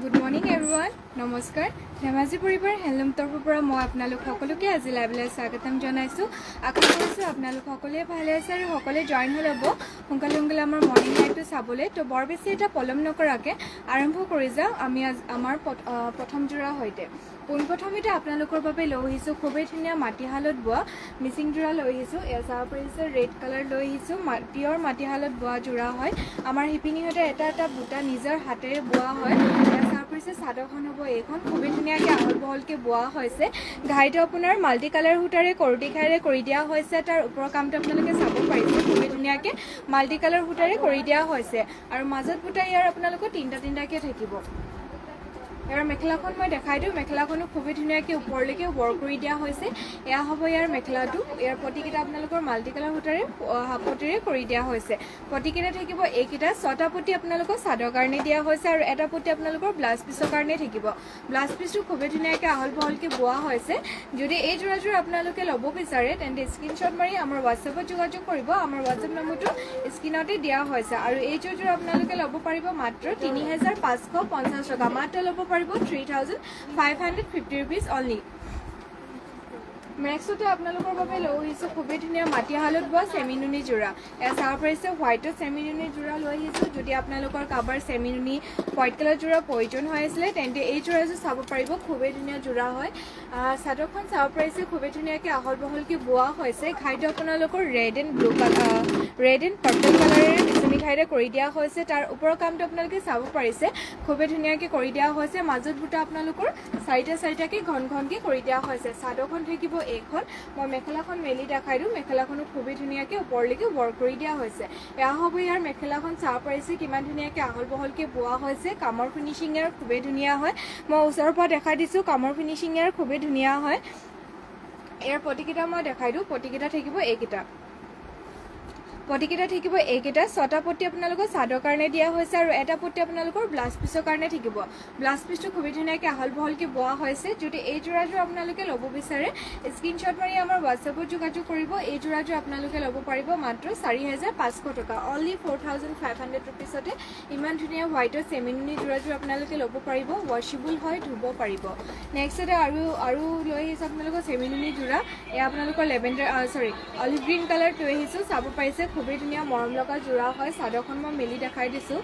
Good morning everyone নমস্কাৰ ধেমাজি পৰিবাৰ handloom তৰফৰ পৰা মই আপোনালোক সকলোকে আজি লাইভলৈ স্বাগতম জনাইছোঁ। আশা কৰিছোঁ আপোনালোক সকলোৱে ভালে আছে আৰু সকলোৱে জইন হৈ ল'ব সোনকালে আমাৰ মৰ্ণিং লাইভটো চাবলৈ। তো বৰ বেছি এটা পলম নকৰাকৈ আৰম্ভ কৰি যাওঁ আমি আমাৰ প্ৰথম যোৰাৰ সৈতে। পোনপ্ৰথমতে আপোনালোকৰ বাবে লৈ আহিছোঁ খুবেই ধুনীয়া মাটিশালত বোৱা মিচিং যোৰা লৈ আহিছোঁ। এয়া চাব পাৰিছে ৰেড কালাৰ লৈ আহিছোঁ, পিয়ৰ মাটিশালত বোৱা যোৰা হয়। আমাৰ শিপিনীহঁতে এটা এটা বুটা নিজৰ হাতেৰে বোৱা হয়। চাদৰখন হ'ব এইখন খুবেই ধুনীয়াকৈ আহল বহলকৈ বোৱা হৈছে। ঘাইটো আপোনাৰ মাল্টি কালাৰ সূতাৰে কৰটি খাইৰে কৰি দিয়া হৈছে। তাৰ ওপৰৰ কামটো আপোনালোকে চাব পাৰিছে, খুবেই ধুনীয়াকৈ মাল্টি কালাৰ সূতাৰে কৰি দিয়া হৈছে আৰু মাজত বুটা ইয়াৰ আপোনালোকৰ তিনিটাকৈ থাকিব। ইয়াৰ মেখেলাখন মই দেখাই দিওঁ। মেখেলাখনো খুবেই ধুনীয়াকৈ ওপৰলৈকে ৱৰ্ক কৰি দিয়া হৈছে। এয়া হ'ব ইয়াৰ মেখেলাটো। ইয়াৰ পতিকেইটা আপোনালোকৰ মাল্টি কালাৰ সূতাৰে হাপতিৰে কৰি দিয়া হৈছে। পতিকেইটা থাকিব এইকেইটা 6টা পতি আপোনালোকৰ চাদৰ কাৰণে দিয়া হৈছে আৰু এটা পতি আপোনালোকৰ ব্লাউজ পিছৰ কাৰণে থাকিব। ব্লাউজ পিছটো খুবেই ধুনীয়াকৈ আহল বহলকৈ বোৱা হৈছে। যদি এই যোৰাযোৰ আপোনালোকে ল'ব বিচাৰে তেন্তে স্ক্ৰীনশ্বট মাৰি আমাৰ হোৱাটছএপত যোগাযোগ কৰিব। আমাৰ হোৱাটছএপ নম্বৰটো স্ক্ৰীনতে দিয়া হৈছে আৰু এই যোৰযোৰ আপোনালোকে ল'ব পাৰিব মাত্ৰ ৩,৫৫০ টকা। মাত্ৰ ল'ব পাৰিব 3,550 rupees অনলি। নেক্সটতে আপোনালোকৰ বাবে লৈ আহিছোঁ খুবেই ধুনীয়া মাটিশালত বোৱা চেমিনুনি যোৰা। এয়া চাব পাৰিছে হোৱাইটৰ চেমিনুনি যোৰা লৈ আহিছোঁ। যদি আপোনালোকৰ কাৰোবাৰ চেমিনুনি হোৱাইট কালাৰ যোৰা প্ৰয়োজন হৈ আছিলে তেন্তে এই যোৰাযোৰ চাব পাৰিব, খুবেই ধুনীয়া যোৰা হয়। চাদৰখন চাব পাৰিছে খুবেই ধুনীয়াকৈ আহল বহলকৈ বোৱা হৈছে। ঘাইটো আপোনালোকৰ ৰেড এণ্ড পাৰ্পল কালাৰেৰে বিচনী ঘাইৰে কৰি দিয়া হৈছে। তাৰ ওপৰৰ কামটো আপোনালোকে চাব পাৰিছে, খুবেই ধুনীয়াকৈ কৰি দিয়া হৈছে। মাজত বুটা আপোনালোকৰ চাৰিটাকৈ ঘনকৈ কৰি দিয়া হৈছে। চাদৰখন থাকিব এইখন। মই মেখেলাখন মেলি দেখাই দিওঁ। মেখেলাখনো খুবেই ধুনীয়াকৈ ওপৰলৈকে ৱৰ্ক কৰি দিয়া হৈছে। এয়া হ'ব ইয়াৰ মেখেলাখন চাব পাৰিছে কিমান ধুনীয়াকৈ আহল বহলকৈ বোৱা হৈছে। কামৰ ফিনিচিং ইয়াৰ খুবেই ধুনীয়া হয়। মই ওচৰৰ পৰা দেখাই দিছোঁ, কামৰ ফিনিচিং ইয়াৰ খুবেই ধুনীয়া হয়। ইয়াৰ পতিকেইটা মই দেখাই দিওঁ। পতিকেইটা থাকিব এইকেইটা। 6টা পতি আপোনালোকৰ চাদৰ কাৰণে দিয়া হৈছে আৰু এটা পতি আপোনালোকৰ ব্লাউজ পিছৰ কাৰণে থাকিব। ব্লাউজ পিছটো খুবেই ধুনীয়াকৈ আহল বহলকৈ বোৱা হৈছে। যদি এই যোৰাযোৰ আপোনালোকে ল'ব বিচাৰে স্ক্ৰীনশ্বট মাৰি আমাৰ হোৱাটছএপত যোগাযোগ কৰিব। এই যোৰাযোৰ আপোনালোকে ল'ব পাৰিব মাত্ৰ 4,500 টকা, অনলি 4,500 rupeesতে ইমান ধুনীয়া হোৱাইটৰ চেমিনুনি যোৰাযোৰ আপোনালোকে ল'ব পাৰিব। ৱাশ্বেবল হয়, ধুব পাৰিব। নেক্সটতে আৰু লৈ আহিছোঁ আপোনালোকৰ চেমিনুনি যোৰা। এয়া আপোনালোকৰ অলিভ গ্ৰীণ কালাৰ লৈ আহিছোঁ। চাব পাৰিছে খুবেই ধুনীয়া মৰম লগা যোৰা হয়। চাদৰখন মই মেলি দেখাই দিছোঁ।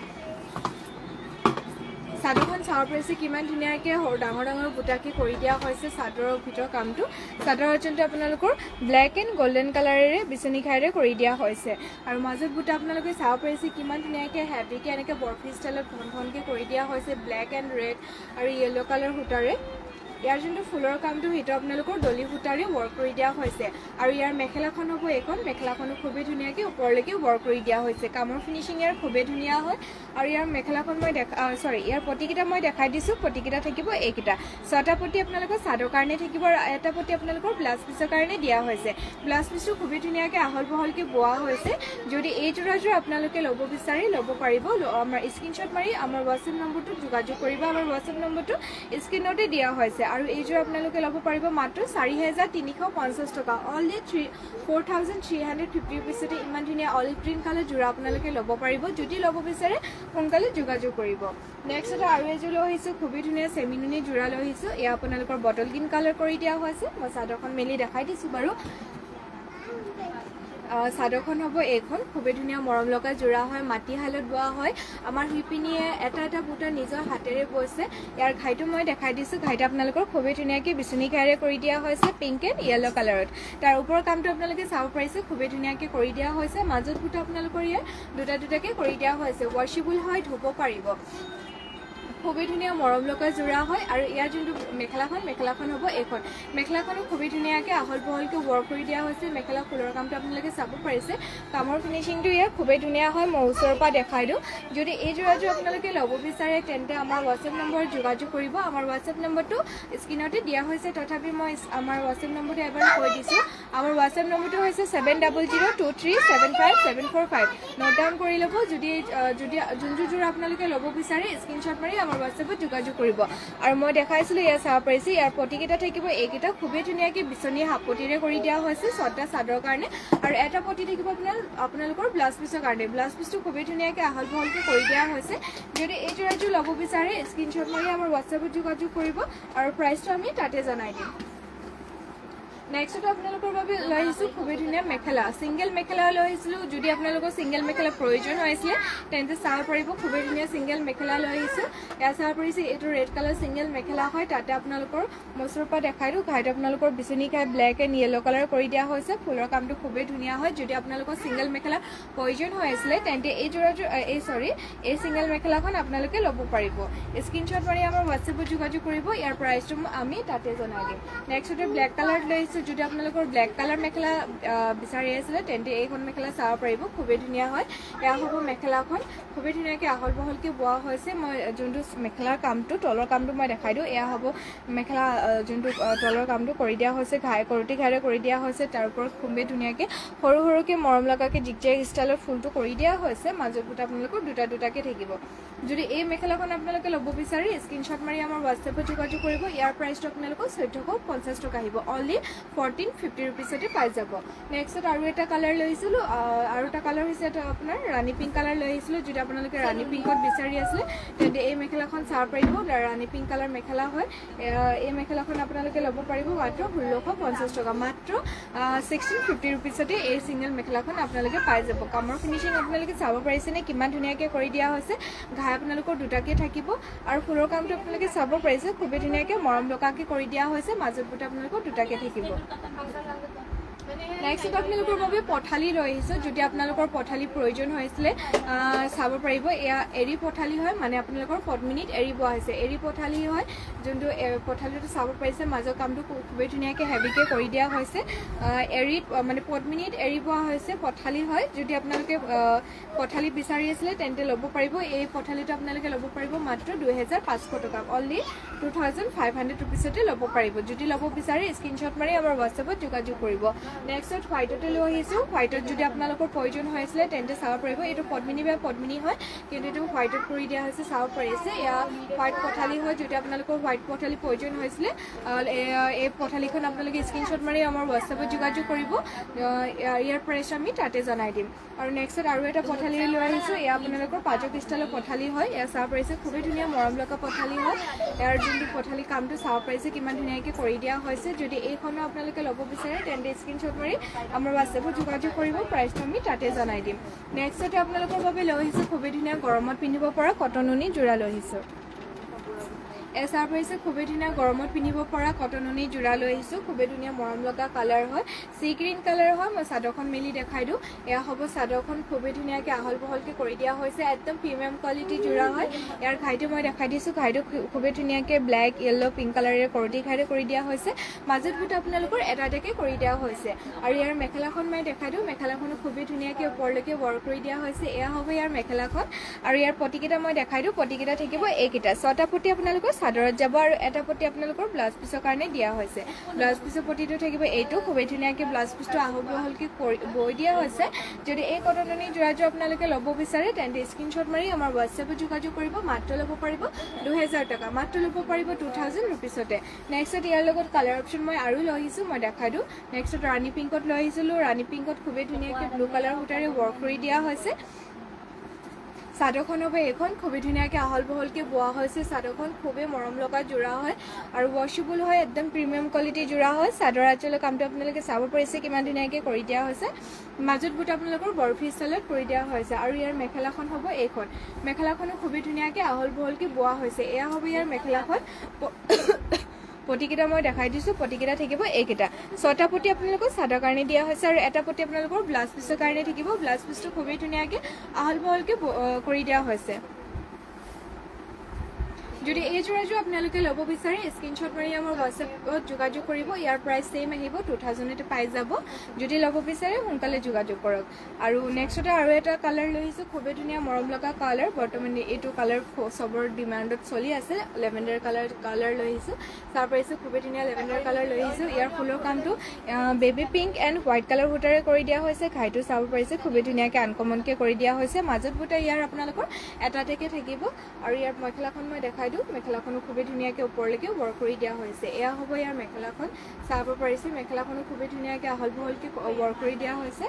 চাদৰখন চাব পাৰিছে কিমান ধুনীয়াকৈ ডাঙৰ বুটাকে কৰি দিয়া হৈছে। চাদৰৰ ভিতৰৰ কামটো চাদৰ অৰ্জনটো আপোনালোকৰ ব্লেক এণ্ড গল্ডেন কালাৰেৰে বিচনী ঘাইৰে কৰি দিয়া হৈছে আৰু মাজত বুটা আপোনালোকে চাব পাৰিছে কিমান ধুনীয়াকৈ হেভিকৈ এনেকৈ বৰফি ষ্টাইলত ঘনকৈ কৰি দিয়া হৈছে। ব্লেক এণ্ড ৰেড আৰু য়েল্ল' কালাৰ সূতাৰে ইয়াৰ যোনটো ফুলৰ কামটো সেইটো আপোনালোকৰ ডলি সূতাৰে ৱৰ্ক কৰি দিয়া হৈছে আৰু ইয়াৰ মেখেলাখন হ'ব এইখন। মেখেলাখনো খুবেই ধুনীয়াকৈ ওপৰলৈকে ৱৰ্ক কৰি দিয়া হৈছে। কামৰ ফিনিচিং ইয়াৰ খুবেই ধুনীয়া হয় আৰু ইয়াৰ মেখেলাখন ইয়াৰ পতিকেইটা মই দেখাই দিছোঁ। পতিকেইটা থাকিব এইকেইটা। 6টা পতি আপোনালোকৰ চাদৰ কাৰণে থাকিব আৰু এটা পতি আপোনালোকৰ ব্লাউজ পিছৰ কাৰণে দিয়া হৈছে। ব্লাউজ পিছটো খুবেই ধুনীয়াকৈ আহল বহলকৈ বোৱা হৈছে। যদি এই যোৰাযোৰ আপোনালোকে ল'ব বিচাৰে ল'ব পাৰিব। আমাৰ স্ক্ৰীনশ্বট মাৰি আমাৰ হোৱাটছএপ নম্বৰটোত যোগাযোগ কৰিব। আমাৰ হোৱাটছএপ নম্বৰটো স্ক্ৰীনতে দিয়া হৈছে আৰু এইযোৰ আপোনালোকে ল'ব পাৰিব মাত্ৰ 4,350 টকা, অনলি 4,350 rupeesতে ইমান ধুনীয়া অলিভ গ্ৰীণ কালাৰ যোৰা আপোনালোকে ল'ব পাৰিব। যদি ল'ব বিচাৰে সোনকালে যোগাযোগ কৰিব। নেক্সটতে আৰু এযোৰ লৈ আহিছোঁ খুবেই ধুনীয়া চেমিনুনি যোৰা লৈ আহিছোঁ। এয়া আপোনালোকৰ বটল গ্ৰীণ কালাৰ কৰি দিয়া হৈছে। মই চাদৰখন মেলি দেখাই দিছোঁ বাৰু। চাদৰখন হ'ব এইখন। খুবেই ধুনীয়া মৰম লগা যোৰা হয়, মাটিশালত বোৱা হয়। আমাৰ শিপিনীয়ে এটা বুটা নিজৰ হাতেৰে বৈছে। ইয়াৰ ঘাইটো মই দেখাই দিছোঁ। ঘাইটো আপোনালোকৰ খুবেই ধুনীয়াকৈ বিচনী ঘাইৰে কৰি দিয়া হৈছে পিংক এণ্ড য়েল্ল' কালাৰত। তাৰ ওপৰৰ কামটো আপোনালোকে চাব পাৰিছে, খুবেই ধুনীয়াকৈ কৰি দিয়া হৈছে। মাজত বুটা আপোনালোকৰ ইয়াৰ দুটাকৈ কৰি দিয়া হৈছে। ৱাশ্বেবল হয়, ধুব পাৰিব। খুবেই ধুনীয়া মৰম লগা যোৰা হয় আৰু ইয়াৰ যোনটো মেখেলাখন হ'ব এইখন। মেখেলাখনো খুবেই ধুনীয়াকৈ আহল বহলকৈ ৱৰ্ক কৰি দিয়া হৈছে। মেখেলা ফুলৰ কামটো আপোনালোকে চাব পাৰিছে। কামৰ ফিনিচিংটো ইয়াৰ খুবেই ধুনীয়া হয়। মই ওচৰৰ পৰা দেখাই দিওঁ। যদি এই যোৰাযোৰ আপোনালোকে ল'ব বিচাৰে তেন্তে আমাৰ হোৱাটছএপ নম্বৰত যোগাযোগ কৰিব। আমাৰ হোৱাটছএপ নম্বৰটো স্ক্ৰীনতে দিয়া হৈছে, তথাপি মই আমাৰ হোৱাটছএপ নম্বৰটো এবাৰ কৈ দিছোঁ। আমাৰ হোৱাটছএপ নম্বৰটো হৈছে 7002375745। নোট ডাউন কৰি ল'ব। যদি যোনটো যোৰা আপোনালোকে ল'ব বিচাৰে স্ক্ৰীনশ্বট মাৰি আমাৰ আমাৰ হোৱাটছএপত যোগাযোগ কৰিব। আৰু মই দেখাইছিলোঁ ইয়াত চাব পাৰিছে ইয়াৰ পতিকেইটা থাকিব এইকেইটা খুবেই ধুনীয়াকৈ বিচনীয়া হাপতিৰে কৰি দিয়া হৈছে 6টা চাদৰ কাৰণে। আৰু এটা পতি থাকিব আপোনালোকৰ ব্লাউজ পিচৰ কাৰণে। ব্লাউজ পিচটো খুবেই ধুনীয়াকৈ আহল বহলকৈ কৰি দিয়া হৈছে। যদি এই যোৰাযোৰ ল'ব বিচাৰে স্ক্ৰীনশ্বট মাৰি আমাৰ হোৱাটছএপত যোগাযোগ কৰিব আৰু প্ৰাইচটো আমি তাতে জনাই দিম। নেক্সট আপোনালোকৰ বাবে লৈ আহিছোঁ খুবেই ধুনীয়া মেখেলা, ছিংগল মেখেলা লৈ আহিছিলোঁ। যদি আপোনালোকৰ ছিংগল মেখেলা প্ৰয়োজন হৈছিলে তেন্তে চাব পাৰিব, খুবেই ধুনীয়া ছিংগল মেখেলা লৈ আহিছোঁ। এয়া চাব পাৰিছে এইটো ৰেড কালাৰ ছিংগল মেখেলা হয়। তাতে আপোনালোকৰ মচুৰৰ পৰা দেখাই দিওঁ, ঘাইটো আপোনালোকৰ বিচনী খাই ব্লেক এণ্ড য়েল্ল' কালাৰ কৰি দিয়া হৈছে। ফুলৰ কামটো খুবেই ধুনীয়া হয়। যদি আপোনালোকৰ ছিংগল মেখেলা প্ৰয়োজন হৈ আছিলে তেন্তে এই ছিংগল মেখেলাখন আপোনালোকে ল'ব পাৰিব। স্ক্ৰীনশ্বট মাৰি আমাৰ হোৱাটছএপত যোগাযোগ কৰিব, ইয়াৰ প্ৰাইচটো আমি তাতে জনাই দিম। নেক্সটতে ব্লেক কালাৰ লৈ আহিছোঁ। যদি আপোনালোকৰ ব্লেক কালাৰ মেখেলা বিচাৰি আছিলে তেন্তে এইখন মেখেলা চাব পাৰিব, খুবেই ধুনীয়া হয়। এয়া হ'ব মেখেলাখন, খুবেই ধুনীয়াকৈ আহল বহলকৈ বোৱা হৈছে। মই যোনটো মেখেলাৰ কামটো তলৰ কামটো মই দেখাই দিওঁ। এয়া হ'ব মেখেলা যোনটো তলৰ কামটো কৰি দিয়া হৈছে, কৰতি ঘাইৰে কৰি দিয়া হৈছে। তাৰ ওপৰত খুবেই ধুনীয়াকৈ সৰু সৰুকৈ মৰম লগাকৈ জিগজেগ ষ্টাইলৰ ফুলটো কৰি দিয়া হৈছে। মাজত বুটা আপোনালোকৰ দুটা দুটাকৈ থাকিব। যদি এই মেখেলাখন আপোনালোকে ল'ব বিচাৰি স্ক্ৰীনশ্বট মাৰি আমাৰ হোৱাটছএপত যোগাযোগ কৰিব। ইয়াৰ প্ৰাইচটো আপোনালোকৰ 1450 টকা আহিব। অনলি 1450 ৰুপিছতে পাই যাব। নেক্সট আৰু এটা কালাৰ লৈ আহিছিলোঁ, আৰু এটা কালাৰ হৈছে এটা আপোনাৰ ৰাণী পিংক কালাৰ লৈ আহিছিলোঁ। যদি আপোনালোকে ৰাণী পিংকত বিচাৰি আছিলে তেন্তে এই মেখেলাখন চাব পাৰিব, ৰাণী পিংক কালাৰ মেখেলা হয়। এই মেখেলাখন আপোনালোকে ল'ব পাৰিব মাত্ৰ 1650 টকা, মাত্ৰ 1650 ৰুপিছতে এই ছিংগল মেখেলাখন আপোনালোকে পাই যাব। কামৰ ফিনিচিং আপোনালোকে চাব পাৰিছেনে কিমান ধুনীয়াকৈ কৰি দিয়া হৈছে। ঘাই আপোনালোকৰ দুটাকৈ থাকিব আৰু ফুলৰ কামটো আপোনালোকে চাব পাৰিছে, খুবেই ধুনীয়াকৈ মৰম লগাকৈ কৰি দিয়া হৈছে। মাজত বুটা আপোনালোকৰ দুটাকৈ থাকিব। নেক্সট আপোনালোকৰ বাবে পঠালি লৈ আহিছোঁ। যদি আপোনালোকৰ পঠালি প্ৰয়োজন হৈছিলে চাব পাৰিব, এয়া এৰী পঠালি হয়, মানে আপোনালোকৰ পদ্মিনীত এৰী বোৱা হৈছে। এৰী পঠালি হয়, যোনটো পঠালিটো চাব পাৰিছে মাজৰ কামটো খুবেই ধুনীয়াকৈ হেভিকৈ কৰি দিয়া হৈছে। এৰীত মানে পদ্মিনীত এৰী বোৱা হৈছে, পঠালি হয়। যদি আপোনালোকে পঠালি বিচাৰি আছিলে তেন্তে ল'ব পাৰিব। এই পঠালিটো আপোনালোকে ল'ব পাৰিব মাত্ৰ 2500 টকা, অনলি 2500 ৰুপিছতে ল'ব পাৰিব। যদি ল'ব বিচাৰে স্ক্ৰীনশ্বট মাৰি আমাৰ হোৱাটছএপত যোগাযোগ কৰিব। নেক্সট হোৱাইটতে লৈ আহিছোঁ। হোৱাইটত যদি আপোনালোকৰ প্ৰয়োজন হৈ আছিলে তেন্তে চাব পাৰিব। এইটো পদ্মিনী বা পদ্মিনী হয়, কিন্তু এইটো হোৱাইটত কৰি দিয়া হৈছে, চাব পাৰিছে। এয়া হোৱাইট পঠালি হয়। যদি আপোনালোকৰ হোৱাইট পঠালি প্ৰয়োজন হৈছিলে এই পঠালিখন আপোনালোকে স্ক্ৰীনশ্বট মাৰি আমাৰ হোৱাটছএপত যোগাযোগ কৰিব। ইয়াৰ প্ৰাইচ আমি তাতে জনাই দিম। আৰু নেক্সট আৰু এটা পঠালি লৈ আহিছোঁ। এয়া আপোনালোকৰ পাজক ষ্টাইলৰ পঠালি হয়। এয়া চাব পাৰিছে, খুবেই ধুনীয়া মৰম লগা পঠালি হয়। ইয়াৰ যোনটো পঠালি কামটো চাব পাৰিছে কিমান ধুনীয়াকৈ কৰি দিয়া হৈছে। যদি এইখনো আপোনালোকে ল'ব বিচাৰে তেন্তে স্ক্ৰীনশ্বট মাৰি আমাৰ হোৱাটছএপত যোগাযোগ কৰিব, প্ৰাইচটো আমি তাতে জনাই দিম। নেক্সটতে আপোনালোকৰ বাবে লৈ আহিছোঁ খুবেই ধুনীয়া গৰমত পিন্ধিব পৰা কটন নুনি যোৰা লৈ আহিছোঁ। চাব পাৰিছে খুবেই ধুনীয়া গৰমত পিন্ধিব পৰা কটন নুনি যোৰা লৈ আহিছোঁ। খুবেই ধুনীয়া মৰম লগা কালাৰ হয়, চি গ্ৰীণ কালাৰ হয়। মই চাদৰখন মেলি দেখাই দিওঁ। এয়া হ'ব চাদৰখন, খুবেই ধুনীয়াকৈ আহল বহলকৈ কৰি দিয়া হৈছে। একদম প্ৰিমিয়াম কোৱালিটিৰ যোৰা হয়। ইয়াৰ ঘাইটো মই দেখাই দিছোঁ। ঘাইটো খুবেই ধুনীয়াকৈ ব্লেক য়েল্ল' পিংক কালাৰেৰে কৰতি ঘাইৰে কৰি দিয়া হৈছে। মাজত বুটা আপোনালোকৰ এটা এটাকৈ কৰি দিয়া হৈছে। আৰু ইয়াৰ মেখেলাখন মই দেখাই দিওঁ। মেখেলাখনো খুবেই ধুনীয়াকৈ ওপৰলৈকে ৱৰ্ক কৰি দিয়া হৈছে। এয়া হ'ব ইয়াৰ মেখেলাখন। আৰু ইয়াৰ পতিকেইটা মই দেখাই দিওঁ। পতিকেইটা থাকিব এইকেইটা, 6টা পতি আপোনালোকৰ চাদৰত যাব আৰু এটা পতি আপোনালোকৰ ব্লাউজ পিচৰ কাৰণে দিয়া হৈছে। ব্লাউজ পিচৰ পতিটো থাকিব এইটো, খুবেই ধুনীয়াকৈ ব্লাউজ পিচটো আহল বহলকৈ বৈ দিয়া হৈছে। যদি এই কটন নুনি যোৰাযোৰ আপোনালোকে ল'ব বিচাৰে তেন্তে স্ক্ৰীনশ্বট মাৰি আমাৰ হোৱাটছএপত যোগাযোগ কৰিব। মাত্ৰ ল'ব পাৰিব 2000 টকা, মাত্ৰ ল'ব পাৰিব 2000 ৰুপিছতে। নেক্সট ইয়াৰ লগত কালাৰ অপশ্যন মই আৰু লৈ আহিছোঁ, মই দেখাই দিওঁ। নেক্সট ৰাণী পিংকত লৈ আহিছিলোঁ। ৰাণী পিংকত খুবেই ধুনীয়াকৈ ব্লু কালাৰ সূতাৰে ৱৰ্ক কৰি দিয়া হৈছে। চাদৰখন হ'ব এইখন, খুবেই ধুনীয়াকৈ আহল বহলকৈ বোৱা হৈছে। চাদৰখন খুবেই মৰম লগা যোৰা হয় আৰু ৱাশ্বেবল হয়, একদম প্ৰিমিয়াম কোৱালিটিৰ যোৰা হয়। চাদৰ আঁচলৰ কামটো আপোনালোকে চাব পাৰিছে কিমান ধুনীয়াকৈ কৰি দিয়া হৈছে। মাজত বুটা আপোনালোকৰ বৰফি ষ্টাইলত কৰি দিয়া হৈছে। আৰু ইয়াৰ মেখেলাখন হ'ব এইখন। মেখেলাখনো খুবেই ধুনীয়াকৈ আহল বহলকৈ বোৱা হৈছে। এয়া হ'ব ইয়াৰ মেখেলাখন। পতিকেইটা মই দেখাই দিছোঁ। পতিকেইটা থাকিব এইকেইটা, 6টা পতি আপোনালোকৰ চাদৰ কাৰণে দিয়া হৈছে আৰু এটা পতি আপোনালোকৰ ব্লাউজ পিচৰ কাৰণে থাকিব। ব্লাউজ পিচটো খুবেই ধুনীয়াকৈ আহল বহলকৈ কৰি দিয়া হৈছে। যদি এই যোৰাযোৰ আপোনালোকে ল'ব বিচাৰে স্ক্ৰীনশ্বট মাৰি আমাৰ হোৱাটছএপত যোগাযোগ কৰিব ইয়াৰ প্ৰাইচ সেম আহিব 2000 পাই যাব যদি ল'ব বিচাৰে সোনকালে যোগাযোগ কৰক আৰু নেক্সটতে আৰু এটা কালাৰ লৈছোঁ খুবেই ধুনীয়া মৰম লগা কালাৰ বৰ্তমান এইটো কালাৰ সবৰ ডিমাণ্ডত চলি আছে লেভেণ্ডাৰ কালাৰ লৈছোঁ তাৰ পাৰিছোঁ খুবেই ধুনীয়া লেভেণ্ডাৰ কালাৰ লৈছোঁ ইয়াৰ ফুলৰ কামটো baby pink and white colour বুটাৰে কৰি দিয়া হৈছে ঘাইটো চাব পাৰিছে খুবেই ধুনীয়াকৈ আনকমনকৈ কৰি দিয়া হৈছে মাজত বুটা ইয়াৰ আপোনালোকৰ এটাতেকে থাকিব আৰু ইয়াৰ মেখেলাখন মই দেখাই দিওঁ মেখেলাখনো খুবেই ধুনীয়াকৈ ওপৰলৈকে ৱৰ্ক কৰি দিয়া হৈছে এয়া হ'ব ইয়াৰ মেখেলাখন চাব পাৰিছে মেখেলাখনো খুবেই ধুনীয়াকৈ আহল বহলকৈ ৱৰ্ক কৰি দিয়া হৈছে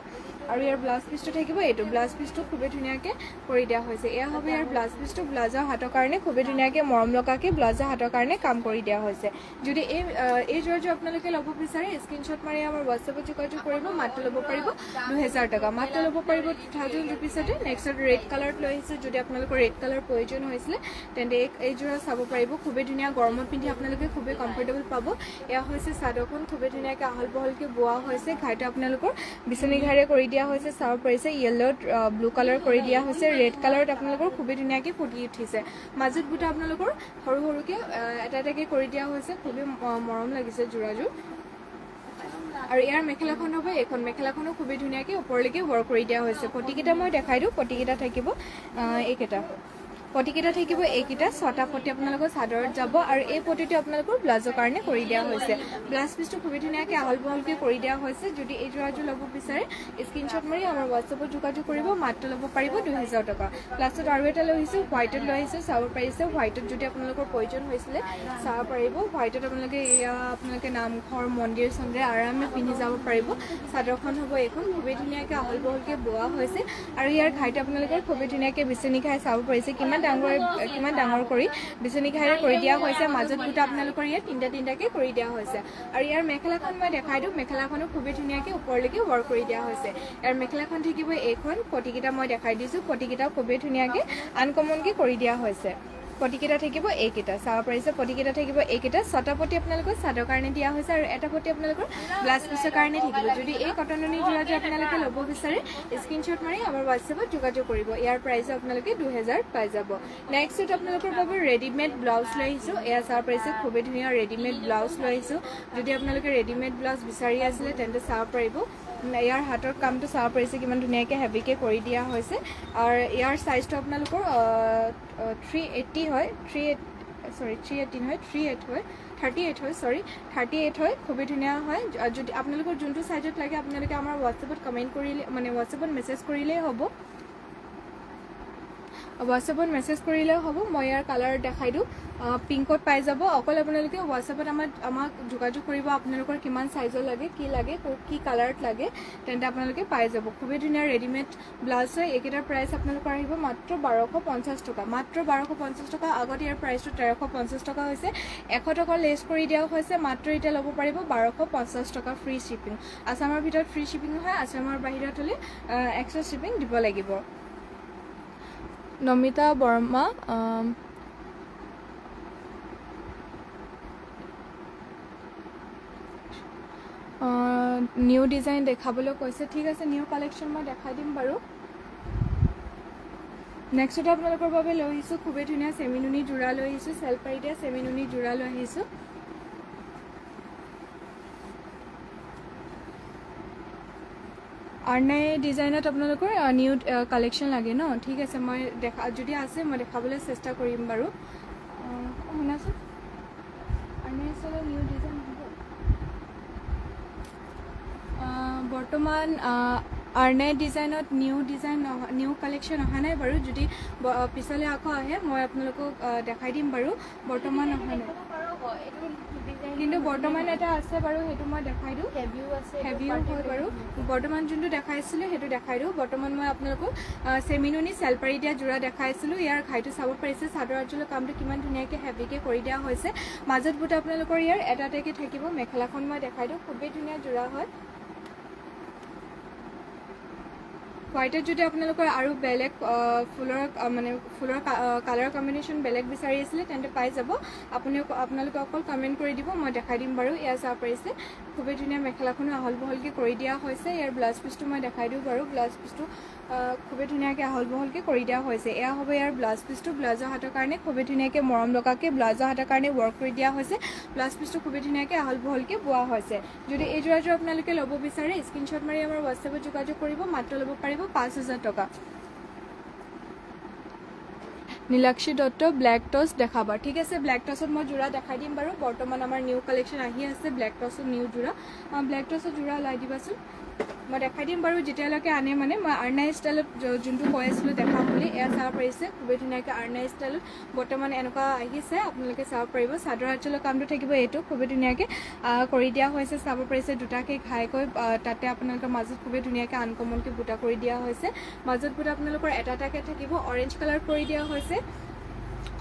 আৰু ইয়াৰ ব্লাউজ পিচটো থাকিব এইটো ব্লাউজ পিচটো খুবেই ধুনীয়াকৈ কৰি দিয়া হৈছে এয়া হ'ব ইয়াৰ ব্লাউজ পিচটো ব্লাউজৰ হাতৰ কাৰণে খুবেই ধুনীয়াকৈ মৰম লগাকৈ ব্লাউজৰ হাতৰ কাৰণে কাম কৰি দিয়া হৈছে যদি এই যোৰযোৰ আপোনালোকে ল'ব বিচাৰে স্ক্ৰীনশ্বট মাৰি আমাৰ হোৱাটছএপত যোগাযোগ কৰিব মাত্ৰ ল'ব পাৰিব 2000 টকা মাত্ৰ ল'ব পাৰিব 2000 ৰুপিছতে নেক্সট ৰেড কালাৰত লৈ আহিছোঁ যদি আপোনালোকৰ ৰেড কালাৰ প্ৰয়োজন হৈছিলে তেন্তে এই যোৰা চাব পাৰিব খুবেই ধুনীয়া গৰমত পিন্ধি আপোনালোকে খুবেই কমফৰ্টেবল পাব এয়া হৈছে চাদৰখন খুবেই ধুনীয়াকৈ আহল বহলকৈ বোৱা হৈছে ঘাইটো আপোনালোকৰ বিচনী ঘাইৰে কৰি দিয়া হৈছে চাব পাৰিছে য়েল্লোত ব্লু কালাৰ কৰি দিয়া হৈছে ৰেড কালাৰত আপোনালোকৰ খুবেই ধুনীয়াকৈ ফুটি উঠিছে মাজত বুটা আপোনালোকৰ সৰু সৰুকৈ এটা এটাকৈ কৰি দিয়া হৈছে খুবেই মৰম লাগিছে যোৰাযোৰ আৰু ইয়াৰ মেখেলাখন হ'ব এইখন মেখেলাখনো খুবেই ধুনীয়াকৈ ওপৰলৈকে ৱৰ্ক কৰি দিয়া হৈছে পটিকেইটা মই দেখাই দিওঁ পটিকেইটা থাকিব এইকেইটা পটিকেইটা থাকিব এইকেইটা ছটা পটি আপোনালোকৰ চাদৰত যাব আৰু এই পটিটো আপোনালোকৰ ব্লাউজৰ কাৰণে কৰি দিয়া হৈছে ব্লাউজ পিচটো খুবেই ধুনীয়াকৈ আহল বহলকৈ কৰি দিয়া হৈছে যদি এই যোৰাযোৰ ল'ব বিচাৰে স্ক্ৰীনশ্বট মাৰি আমাৰ হোৱাটছএপত যোগাযোগ কৰিব মাত্ৰ ল'ব পাৰিব 2000 টকা প্লাছত আৰু এটা লৈ আহিছোঁ হোৱাইটত লৈ আহিছোঁ চাব পাৰিছে হোৱাইটত যদি আপোনালোকৰ প্ৰয়োজন হৈছিলে চাব পাৰিব হোৱাইটত আপোনালোকে আপোনালোকে নামঘৰ মন্দিৰ চন্দিৰ আৰামে পিন্ধি যাব পাৰিব চাদৰখন হ'ব এইখন খুবেই ধুনীয়াকৈ আহল বহলকৈ বোৱা হৈছে আৰু ইয়াৰ ঘাইটো আপোনালোকৰ খুবেই ধুনীয়াকৈ বিচনী ঘাই চাব পাৰিছে কিমান ডাঙৰ কৰি বিচনী ঘাইৰে কৰি দিয়া হৈছে মাজত বুটা আপোনালোকৰ ইয়াত তিনিটাকৈ কৰি দিয়া হৈছে আৰু ইয়াৰ মেখেলাখন মই দেখাই দিওঁ মেখেলাখনো খুবেই ধুনীয়াকৈ ওপৰলৈকে ৱৰ্ক কৰি দিয়া হৈছে ইয়াৰ মেখেলাখন থাকিব এইখন পটিকেইটা মই দেখাই দিছোঁ পটিকেইটাও খুবেই ধুনীয়াকৈ আনকমনকৈ কৰি দিয়া হৈছে পটিকেইটা থাকিব এইকেইটা চাব পাৰিছে পটিকেইটা থাকিব এইকেইটা ছটা পটি আপোনালোকৰ চাদৰ কাৰণে দিয়া হৈছে আৰু এটা পটি আপোনালোকৰ ব্লাউজ পিচৰ কাৰণে থাকিব যদি এই কটননি যোৰাযোৰ আপোনালোকে ল'ব বিচাৰে স্ক্ৰীনশ্বট মাৰি আমাৰ হোৱাটছএপত যোগাযোগ কৰিব ইয়াৰ প্ৰাইচ আপোনালোকে 2000 পাই যাব নেক্সট আপোনালোকৰ বাবে ৰেডিমেড ব্লাউজ লৈ আহিছোঁ এয়া চাব পাৰিছে খুবেই ধুনীয়া ৰেডিমেড ব্লাউজ লৈ আহিছোঁ যদি আপোনালোকে ৰেডিমেড ব্লাউজ বিচাৰি আছিলে তেন্তে চাব পাৰিব ইয়াৰ হাতৰ কামটো চাব পাৰিছে কিমান ধুনীয়াকৈ হেভিকৈ কৰি দিয়া হৈছে আৰু ইয়াৰ চাইজটো আপোনালোকৰ 380 হয় 318 হয় 38 হয় খুবেই ধুনীয়া হয় যদি আপোনালোকৰ যোনটো চাইজত লাগে আপোনালোকে আমাৰ হোৱাটছএপত কমেণ্ট কৰিলে মানে হোৱাটছএপত মেছেজ কৰিলেই হ'ব হোৱাটছএপত মেছেজ কৰিলেও হ'ব মই ইয়াৰ কালাৰ দেখাই দিওঁ পিংকত পাই যাব অকল আপোনালোকে হোৱাটছএপত আমাক যোগাযোগ কৰিব আপোনালোকৰ কিমান চাইজৰ লাগে কি কালাৰত লাগে তেন্তে আপোনালোকে পাই যাব খুবেই ধুনীয়া ৰেডিমেড ব্লাউজ হয় এইকেইটাৰ প্ৰাইচ আপোনালোকৰ আহিব মাত্ৰ 1250 টকা মাত্ৰ 1250 টকা আগত ইয়াৰ প্ৰাইচটো 1350 টকা হৈছে 100 টকা লেছ কৰি দিয়া হৈছে মাত্ৰ এতিয়া ল'ব পাৰিব 1250 টকা ফ্ৰী শ্বিপিং আছামৰ ভিতৰত ফ্ৰী শ্বিপিং হয় আছামৰ বাহিৰত হ'লে এক্সট্ৰা শ্বিপিং দিব লাগিব নমিতা বৰ্মা নিউ ডিজাইন দেখাবলৈ কৈছে ঠিক আছে নিউ কালেকশ্যন মই দেখাই দিম বাৰু নেক্সটতে আপোনালোকৰ বাবে লৈ আহিছোঁ খুবেই ধুনীয়া চেমিনুনি যোৰা লৈ আহিছোঁ চেলপাৰি দিয়া চেমিনুনি যোৰা লৈ আহিছোঁ আৰ্নাই ডিজাইনত আপোনালোকৰ নিউ কালেকশ্যন লাগে ন ঠিক আছে মই যদি আছে মই দেখাবলৈ চেষ্টা কৰিম বাৰু শুনাচোন আৰ্নাই আচলতে নিউ ডিজাইন বৰ্তমান আৰ্নাই ডিজাইনত নিউ কালেকশ্যন অহা নাই বাৰু যদি পিছলৈ আকৌ আহে মই আপোনালোকক দেখাই দিম বাৰু বৰ্তমান অহা নাই কিন্তু বৰ্তমান এটা আছে বাৰু সেইটো মই দেখাই দিওঁ হেভিও হয় বাৰু বৰ্তমান যোনটো দেখাইছিলোঁ সেইটো দেখাই দিওঁ বৰ্তমান মই আপোনালোকক চেমিনুনি চেলপাৰি দিয়া যোৰা দেখাইছিলোঁ ইয়াৰ ঘাইটো চাব পাৰিছে চাদৰ আঁচলৰ কামটো কিমান ধুনীয়াকৈ হেভিকৈ কৰি দিয়া হৈছে মাজত বুটা আপোনালোকৰ ইয়াৰ এটা এটাকৈ থাকিব মেখেলাখন মই দেখাই দিওঁ খুবেই ধুনীয়া যোৰা হয় হোৱাইটত যদি আপোনালোকৰ আৰু বেলেগ ফুলৰ কালাৰ কম্বিনেশ্যন বেলেগ বিচাৰি আছিলে তেন্তে পাই যাব আপোনালোকে অকল কমেণ্ট কৰি দিব মই দেখাই দিম বাৰু এয়া চাব পাৰিছে খুবেই ধুনীয়া মেখেলাখনো আহল বহলকৈ কৰি দিয়া হৈছে ইয়াৰ ব্লাউজ পিচটো মই দেখাই দিওঁ বাৰু ব্লাউজ পিচটো খুবেই ধুনীয়াকৈ আহল বহলকৈ কৰি দিয়া হৈছে। এয়া হ'ব ইয়াৰ ব্লাউজ পিচটো। ব্লাউজৰ হাতৰ কাৰণে খুবেই ধুনীয়াকৈ মৰম লগাকৈ ব্লাউজৰ হাতৰ কাৰণে ৱৰ্ক কৰি দিয়া হৈছে। ব্লাউজ পিচটো খুবেই ধুনীয়াকৈ আহল বহলকৈ বোৱা হৈছে। যদি এই যোৰাযোৰ আপোনালোকে ল'ব বিচাৰে স্ক্ৰীনশ্বট মাৰি আমাৰ হোৱাটছএপত যোগাযোগ কৰিব। মাত্ৰ ল'ব পাৰিব 5,000 টকা। নীলাক্ষী দত্ত ব্লেক টচ দেখাবা। ঠিক আছে, ব্লেক টচত মই যোৰা দেখাই দিম বাৰু। বৰ্তমান আমাৰ নিউ কালেকশ্যন আহি আছে ব্লেক টচত নিউ যোৰা। ব্লেক টচত যোৰা ওলাই দিবাচোন, মই দেখাই দিম বাৰু। যেতিয়ালৈকে আনে মানে মই আৰ্নাই ষ্টাইলত যোনটো কৈ আছিলোঁ দেখাম বুলি, এয়া চাব পাৰিছে। খুবেই ধুনীয়াকৈ আৰ্নাই ষ্টাইলত বৰ্তমান এনেকুৱা আহিছে, আপোনালোকে চাব পাৰিব। চাদৰ আঁচলৰ কামটো থাকিব এইটো, খুবেই ধুনীয়াকৈ কৰি দিয়া হৈছে। চাব পাৰিছে দুটাকৈ ঘাইকৈ, তাতে আপোনালোকৰ মাজত খুবেই ধুনীয়াকৈ আনকমনকৈ বুটা কৰি দিয়া হৈছে। মাজত বুটা আপোনালোকৰ এটা এটাকৈ থাকিব। অৰেঞ্জ কালাৰ কৰি দিয়া হৈছে।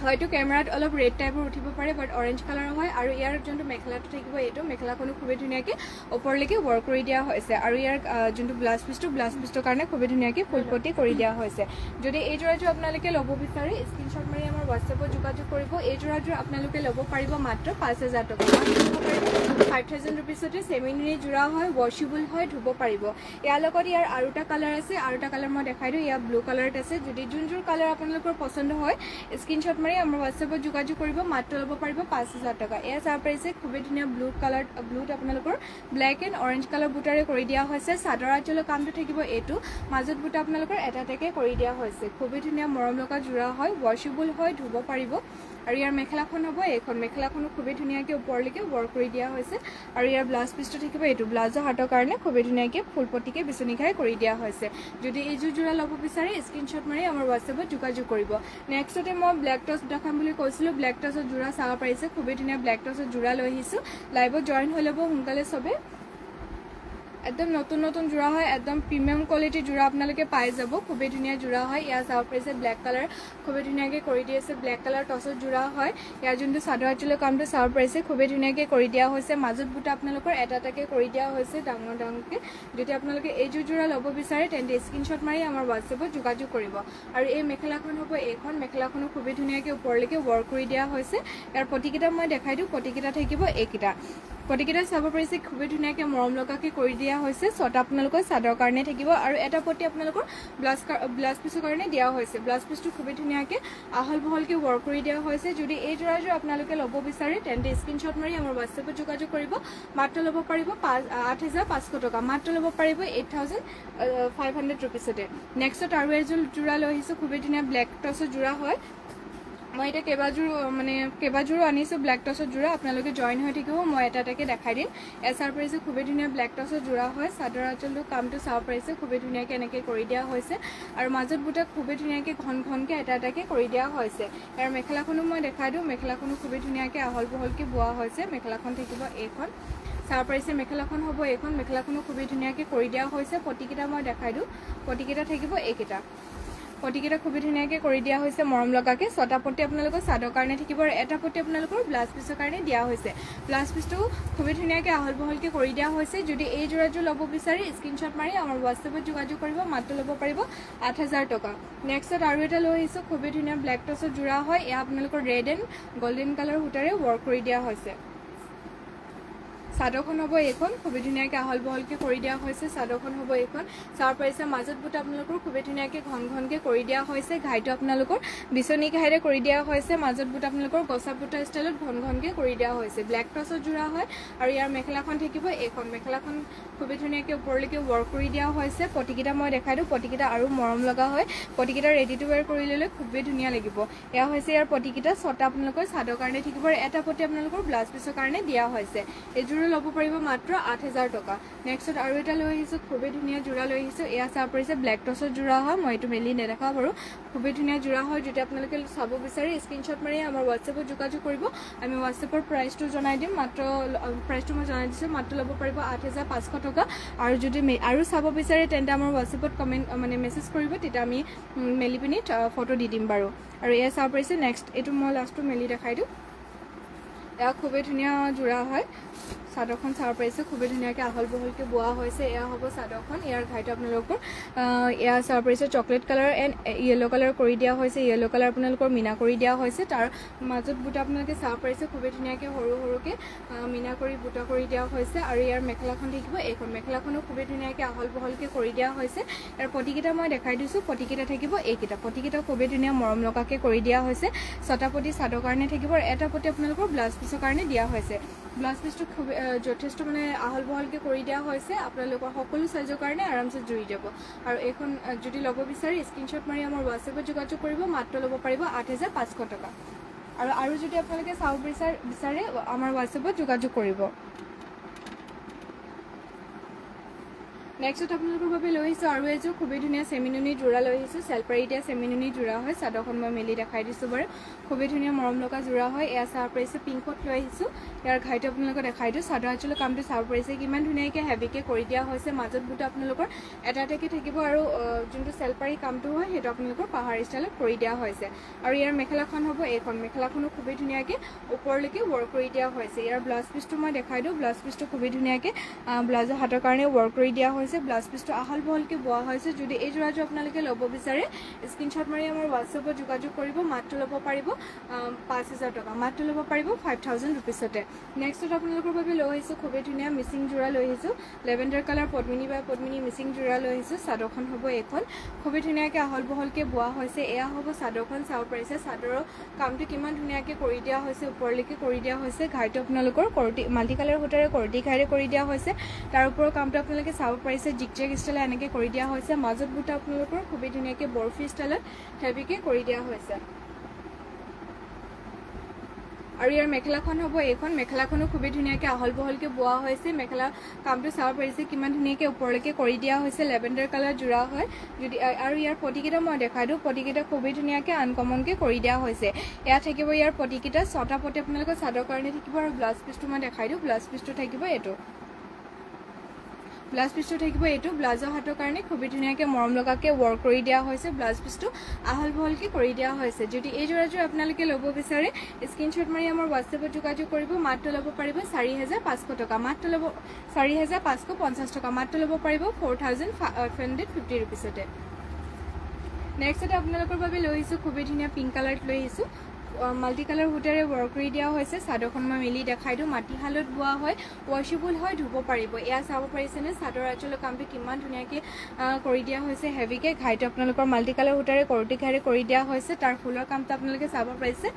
হয়তো কেমেৰাত অলপ ৰেড টাইপৰ উঠিব পাৰে, বাট অৰেঞ্জ কালাৰ হয়। আৰু ইয়াৰ যোনটো মেখেলাটো থাকিব এইটো মেখেলাখনো খুবেই ধুনীয়াকৈ ওপৰলৈকে ৱৰ্ক কৰি দিয়া হৈছে। আৰু ইয়াৰ যোনটো ব্লাউজ পিচটোৰ কাৰণে খুবেই ধুনীয়াকৈ ফুলপটি কৰি দিয়া হৈছে। যদি এই যোৰাযোৰ আপোনালোকে ল'ব বিচাৰে স্ক্ৰীনশ্বট মাৰি আমাৰ হোৱাটছএপত যোগাযোগ কৰিব। এই যোৰাযোৰ আপোনালোকে ল'ব পাৰিব মাত্ৰ 5,000 টকা। 5,000 ৰুপিছতে চেমিনিৰ যোৰা হয়, ৱাশ্বেবল হয়, ধুব পাৰিব। ইয়াৰ লগত ইয়াৰ আৰু এটা কালাৰ আছে, আৰু এটা কালাৰ মই দেখাই দিওঁ। ইয়াৰ ব্লু কালাৰত আছে। যদি যোনযোৰ কালাৰ আপোনালোকৰ পচন্দ হয় স্ক্ৰীনশ্বট মাৰি আমাৰ হোৱাটছএপত যোগাযোগ কৰিব। মাত্ৰ ল'ব পাৰিব 5,000 টকা। এয়া চাব পাৰিছে খুবেই ধুনীয়া ব্লু কালাৰ, ব্লুত আপোনালোকৰ ব্লেক এণ্ড অৰেঞ্জ কালাৰ বুটাৰে কৰি দিয়া হৈছে। চাদৰ আঁচলৰ কামটো থাকিব এইটো, মাজত বুটা আপোনালোকৰ এটা এটাকৈ কৰি দিয়া হৈছে। খুবেই ধুনীয়া মৰম লগা যোৰা হয়, ৱাশ্বেবল হয়, ধুব পাৰিব। আৰু ইয়াৰ মেখেলাখন হ'ব এইখন। মেখেলাখনো খুবেই ধুনীয়াকৈ ওপৰলৈকে ৱৰ্ক কৰি দিয়া হৈছে। আৰু ইয়াৰ ব্লাউজ পিচটো থাকিব এইটো। ব্লাউজৰ হাতৰ কাৰণে খুবেই ধুনীয়াকৈ ফুলপটিকে বিচনি খাই কৰি দিয়া হৈছে। যদি এইযোৰ যোৰা ল'ব বিচাৰে স্ক্ৰীনশ্বট মাৰি আমাৰ হোৱাটছএপত যোগাযোগ কৰিব। নেক্সটতে মই ব্লেক টচ দেখাম বুলি কৈছিলোঁ। ব্লেক টচত যোৰা চাব পাৰিছে। খুবেই ধুনীয়া ব্লেক টচত যোৰা লৈ আহিছোঁ। লাইভত জইন হৈ ল'ব সোনকালে চবে। একদম নতুন নতুন যোৰা হয়, একদম প্ৰিমিয়াম কোৱালিটিৰ যোৰা আপোনালোকে পাই যাব। খুবেই ধুনীয়া যোৰা হয়। ইয়াৰ চাব পাৰিছে ব্লেক কালাৰ খুবেই ধুনীয়াকৈ কৰি দি আছে। ব্লেক কালাৰ টচত যোৰা হয়। ইয়াৰ যোনটো চাদৰ আঁচলৰ কামটো চাব পাৰিছে খুবেই ধুনীয়াকৈ কৰি দিয়া হৈছে। মাজত বুটা আপোনালোকৰ এটা এটাকৈ কৰি দিয়া হৈছে ডাঙৰ ডাঙৰকৈ। যদি আপোনালোকে এইযোৰ যোৰা ল'ব বিচাৰে তেন্তে স্ক্ৰীনশ্বট মাৰি আমাৰ হোৱাটছএপত যোগাযোগ কৰিব। আৰু এই মেখেলাখন হ'ব এইখন। মেখেলাখনো খুবেই ধুনীয়াকৈ ওপৰলৈকে ৱৰ্ক কৰি দিয়া হৈছে। ইয়াৰ পটিকেইটা মই দেখাই দিওঁ। পটিকেইটা থাকিব এইকেইটা। পটিকেইটা চাব পাৰিছে খুবেই ধুনীয়াকৈ মৰম লগাকৈ কৰি দিয়া হৈছে। ছটা আপোনালোকৰ চাদৰ কাৰণে থাকিব আৰু এটা পটি আপোনালোকৰ ব্লাউজ পিচৰ কাৰণে দিয়া হৈছে। ব্লাউজ পিচটো খুবেই ধুনীয়াকৈ আহল বহলকৈ ৱৰ্ক কৰি দিয়া হৈছে। যদি এই যোৰাযোৰ আপোনালোকে ল'ব বিচাৰে তেন্তে স্ক্ৰীনশ্বট মাৰি আমাৰ হোৱাটছএপত যোগাযোগ কৰিব। মাত্ৰ ল'ব পাৰিব 8,500 টকা। মাত্ৰ ল'ব পাৰিব 8,500 ৰুপিছতে। নেক্সটত আৰু এযোৰ যোৰা লৈ আহিছোঁ। খুবেই ধুনীয়া ব্লেক টচৰ যোৰা হয়। মই এতিয়া কেইবাযোৰো আনিছোঁ ব্লেক টচৰ যোৰা। আপোনালোকে জইন হৈ থাকিব, মই এটা এটাকৈ দেখাই দিম। চাব পাৰিছে খুবেই ধুনীয়া ব্লেক টচৰ যোৰা হয়। চাদৰ আঁচলটো কামটো চাব পাৰিছে খুবেই ধুনীয়াকৈ এনেকৈ কৰি দিয়া হৈছে। আৰু মাজত বুটা খুবেই ধুনীয়াকৈ ঘন ঘনকৈ এটা এটাকৈ কৰি দিয়া হৈছে। ইয়াৰ মেখেলাখনো মই দেখাই দিওঁ। মেখেলাখনো খুবেই ধুনীয়াকৈ আহল বহলকৈ বোৱা হৈছে। মেখেলাখন থাকিব এইখন। চাব পাৰিছে মেখেলাখন হ'ব এইখন। মেখেলাখনো খুবেই ধুনীয়াকৈ কৰি দিয়া হৈছে। পটিকেইটা মই দেখাই দিওঁ। পটিকেইটা থাকিব এইকেইটা। পটিকেইটা খুবেই ধুনীয়াকৈ কৰি দিয়া হৈছে মৰম লগাকৈ। ছটা পটি আপোনালোকৰ চাদৰ কাৰণে থাকিব আৰু এটা পটি আপোনালোকৰ ব্লাউজ পিচৰ কাৰণে দিয়া হৈছে। ব্লাউজ পিচটো খুবেই ধুনীয়াকৈ আহল বহলকৈ কৰি দিয়া হৈছে। যদি এই যোৰাযোৰ ল'ব বিচাৰে স্ক্ৰীনশ্বট মাৰি আমাৰ হোৱাটছএপত যোগাযোগ কৰিব। মাত্ৰ ল'ব পাৰিব 8,000 টকা। নেক্সটত আৰু এটা লৈ আহিছোঁ। খুবেই ধুনীয়া ব্লেক টচৰ যোৰা হয়। এয়া আপোনালোকৰ ৰেড এণ্ড গল্ডেন কালাৰ সূতাৰে ৱৰ্ক কৰি দিয়া হৈছে। চাদৰখন হ'ব এইখন। খুবেই ধুনীয়াকৈ আহল বহলকৈ কৰি দিয়া হৈছে। চাদৰখন হ'ব এইখন। চাব পাৰিছে মাজত বুটা আপোনালোকৰ খুবেই ধুনীয়াকৈ ঘন ঘনকৈ কৰি দিয়া হৈছে। ঘাইটো আপোনালোকৰ বিচনী ঘাইৰে কৰি দিয়া হৈছে। মাজত বুটা আপোনালোকৰ গছা বুটা ষ্টাইলত ঘন ঘনকৈ কৰি দিয়া হৈছে। ব্লেক টচৰ যোৰা হয় আৰু ইয়াৰ মেখেলাখন থাকিব এইখন। মেখেলাখন খুবেই ধুনীয়াকৈ ওপৰলৈকে ৱৰ্ক কৰি দিয়া হৈছে। পটিকেইটা মই দেখাই দিওঁ। পটিকেইটা আৰু মৰম লগা হয়। পটিকেইটা ৰেডি টু ৱেৰ কৰি ল'লে খুবেই ধুনীয়া লাগিব। এয়া হৈছে ইয়াৰ পটিকেইটা। ছটা আপোনালোকৰ চাদৰ কাৰণে থাকিব আৰু এটা পটি আপোনালোকৰ ব্লাউজ পিচৰ কাৰণে দিয়া হৈছে। এইযোৰ ল'ব পাৰিব মাত্ৰ 8,000 টকা। নেক্সটত আৰু এটা লৈ আহিছোঁ। খুবেই ধুনীয়া যোৰা লৈ আহিছোঁ। এয়া চাব পাৰিছে ব্লেক টচৰ যোৰা হয়। মই এইটো মেলি নেদেখাওঁ বাৰু। খুবেই ধুনীয়া যোৰা হয়। যদি আপোনালোকে চাব বিচাৰে স্ক্ৰীনশ্বট মাৰি আমাৰ হোৱাটছএপত যোগাযোগ কৰিব। আমি হোৱাটছএপৰ প্ৰাইচটো জনাই দিম। প্ৰাইচটো মই জনাই দিছোঁ। মাত্ৰ ল'ব পাৰিব 8,500 টকা। আৰু যদি আৰু চাব বিচাৰে তেন্তে আমাৰ হোৱাটছএপত মেছেজ কৰিব। তেতিয়া আমি মেলি পিনি ফটো দি দিম বাৰু। আৰু এয়া চাব পাৰিছে নেক্সট এইটো মই লাষ্টটো মেলি দেখাই দিওঁ। এয়া খুবেই ধুনীয়া যোৰা হয়। চাদৰখন চাব পাৰিছে খুবেই ধুনীয়াকৈ আহল বহলকৈ বোৱা হৈছে এয়া হ'ব চাদৰখন ইয়াৰ ঘাইটো আপোনালোকৰ এয়া চাব পাৰিছে chocolate colour and yellow' colour কৰি দিয়া হৈছে য়েল্ল' কালাৰ আপোনালোকৰ মিনা কৰি দিয়া হৈছে তাৰ মাজত বুটা আপোনালোকে চাব পাৰিছে খুবেই ধুনীয়াকৈ সৰু সৰুকৈ মিনা কৰি বুটা কৰি দিয়া হৈছে আৰু ইয়াৰ মেখেলাখন থাকিব এইখন মেখেলাখনো খুবেই ধুনীয়াকৈ আহল বহলকৈ কৰি দিয়া হৈছে ইয়াৰ পতিকেইটা মই দেখাই দিছোঁ পতিকেইটা থাকিব এইকেইটা পতিকেইটা খুবেই ধুনীয়া মৰম লগাকৈ কৰি দিয়া হৈছে ছটা পতি চাদৰ কাৰণে থাকিব আৰু এটা পতি আপোনালোকৰ ব্লাউজ পিচৰ কাৰণে দিয়া হৈছে ব্লাউজ পিচটো খুব যথেষ্ট মানে আহল বহলকৈ কৰি দিয়া হৈছে আপোনালোকৰ সকলো চাইজৰ কাৰণে আৰামছে জুৰি যাব আৰু এইখন যদি ল'ব বিচাৰি স্ক্ৰীনশ্বট মাৰি আমাৰ হোৱাটছএপত যোগাযোগ কৰিব মাত্ৰ ল'ব পাৰিব 8,500 টকা আৰু যদি আপোনালোকে চাব বিচাৰে আমাৰ হোৱাটছএপত যোগাযোগ কৰিব নেক্সট আপোনালোকৰ বাবে লৈ আহিছোঁ আৰু এযোৰ খুবেই ধুনীয়া চেমিনুনি যোৰা লৈ আহিছোঁ চেলপাৰী দিয়া চেমিনুনি যোৰা হয় চাদৰখন মই মেলি দেখাই দিছোঁ বাৰু খুবেই ধুনীয়া মৰম লগা যোৰা হয় এয়া চাব পাৰিছে পিংকত লৈ আহিছোঁ ইয়াৰ ঘাইটো আপোনালোকক দেখাই দিওঁ চাদৰ আঁচলৰ কামটো চাব পাৰিছে কিমান ধুনীয়াকৈ হেভিকৈ কৰি দিয়া হৈছে মাজত বুটা আপোনালোকৰ এটা এটাকৈ থাকিব আৰু যোনটো চেলপাৰী কামটো হয় সেইটো আপোনালোকৰ পাহাৰ ষ্টাইলত কৰি দিয়া হৈছে আৰু ইয়াৰ মেখেলাখন হ'ব এইখন মেখেলাখনো খুবেই ধুনীয়াকৈ ওপৰলৈকে ৱৰ্ক কৰি দিয়া হৈছে ইয়াৰ ব্লাউজ পিচটো মই দেখাই দিওঁ ব্লাউজ পিচটো খুবেই ধুনীয়াকৈ ব্লাউজৰ হাতৰ কাৰণে ৱৰ্ক কৰি দিয়া হৈছে ব্লাউজ পিচটো আহল বহলকৈ বোৱা হৈছে যদি এই যোৰাযোৰ আপোনালোকে ল'ব বিচাৰে স্ক্ৰীনশ্বট মাৰি আমাৰ হোৱাটছএপত যোগাযোগ কৰিব মাত্ৰ ল'ব পাৰিব 5,000 টকা মাত্ৰ ল'ব পাৰিব 5,000 ৰুপিছতে নেক্সটত আপোনালোকৰ বাবে লৈ আহিছোঁ খুবেই ধুনীয়া মিচিং যোৰা লৈ আহিছোঁ লেভেণ্ডাৰ কালাৰ পদ্মিনী বা পদ্মিনী মিচিং যোৰা লৈ আহিছোঁ চাদৰখন হ'ব এইখন খুবেই ধুনীয়াকৈ আহল বহলকৈ বোৱা হৈছে এয়া হ'ব চাদৰখন চাব পাৰিছে চাদৰৰ কামটো কিমান ধুনীয়াকৈ কৰি দিয়া হৈছে ওপৰলৈকে কৰি দিয়া হৈছে ঘাইটো আপোনালোকৰ কৰটি মাল্টি কালাৰ সূতাৰে কৰটি ঘাইৰে কৰি দিয়া হৈছে তাৰ ওপৰৰ কামটো আপোনালোকে চাব পাৰিছে জিগজেগ ষ্টাইলত এনেকৈ কৰি দিয়া হৈছে মাজত বুটা আপোনালোকৰ খুবেই ধুনীয়াকৈ বৰফি ষ্টাইলত হেভিকৈ কৰি দিয়া হৈছে আৰু ইয়াৰ মেখেলাখন হ'ব এইখন মেখেলাখনো খুবেই ধুনীয়াকৈ আহল বহলকৈ বোৱা হৈছে মেখেলা কামটো চাব পাৰিছে কিমান ধুনীয়াকৈ ওপৰলৈকে কৰি দিয়া হৈছে লেভেণ্ডাৰ কালাৰ যোৰা হয় যদি আৰু ইয়াৰ পতিকেইটা মই দেখাই দিওঁ পতিকেইটা খুবেই ধুনীয়াকৈ আনকমনকৈ কৰি দিয়া হৈছে এয়া থাকিব ইয়াৰ পতিকেইটা ছটা পতি আপোনালোকৰ চাদৰ কাৰণে থাকিব আৰু ব্লাউজ পিচটো মই দেখাই দিওঁ ব্লাউজ পিচটো থাকিব এইটো ব্লাউজ পিচটো থাকিব এইটো ব্লাউজৰ হাতৰ কাৰণে খুবেই ধুনীয়াকৈ মৰম লগাকৈ ৱৰ্ক কৰি দিয়া হৈছে ব্লাউজ পিচটো আহল বহলকৈ কৰি দিয়া হৈছে যদি এই যোৰাযোৰ আপোনালোকে ল'ব বিচাৰে স্ক্ৰীনশ্বট মাৰি আমাৰ হোৱাটছএপত যোগাযোগ কৰিব মাত্ৰ ল'ব পাৰিব 4,500 টকা মাত্ৰ ল'ব 4,550 টকা মাত্ৰ ল'ব পাৰিব 4,550 ৰুপিছতে নেক্সটতে আপোনালোকৰ বাবে লৈ আহিছোঁ খুবেই ধুনীয়া পিংক কালাৰত লৈ আহিছোঁ মাল্টি কালাৰ সূতাৰে ৱৰ্ক কৰি দিয়া হৈছে চাদৰখন মই মেলি দেখাই দিওঁ মাটিশালত বোৱা হয় ৱাশ্বেবল হয় ধুব পাৰিব এয়া চাব পাৰিছেনে চাদৰ আঁচলৰ কামটো কিমান ধুনীয়াকৈ কৰি দিয়া হৈছে হেভিকৈ ঘাইটো আপোনালোকৰ মাল্টি কালাৰ সূতাৰে কৰটি ঘাইৰে কৰি দিয়া হৈছে তাৰ ফুলৰ কামটো আপোনালোকে চাব পাৰিছে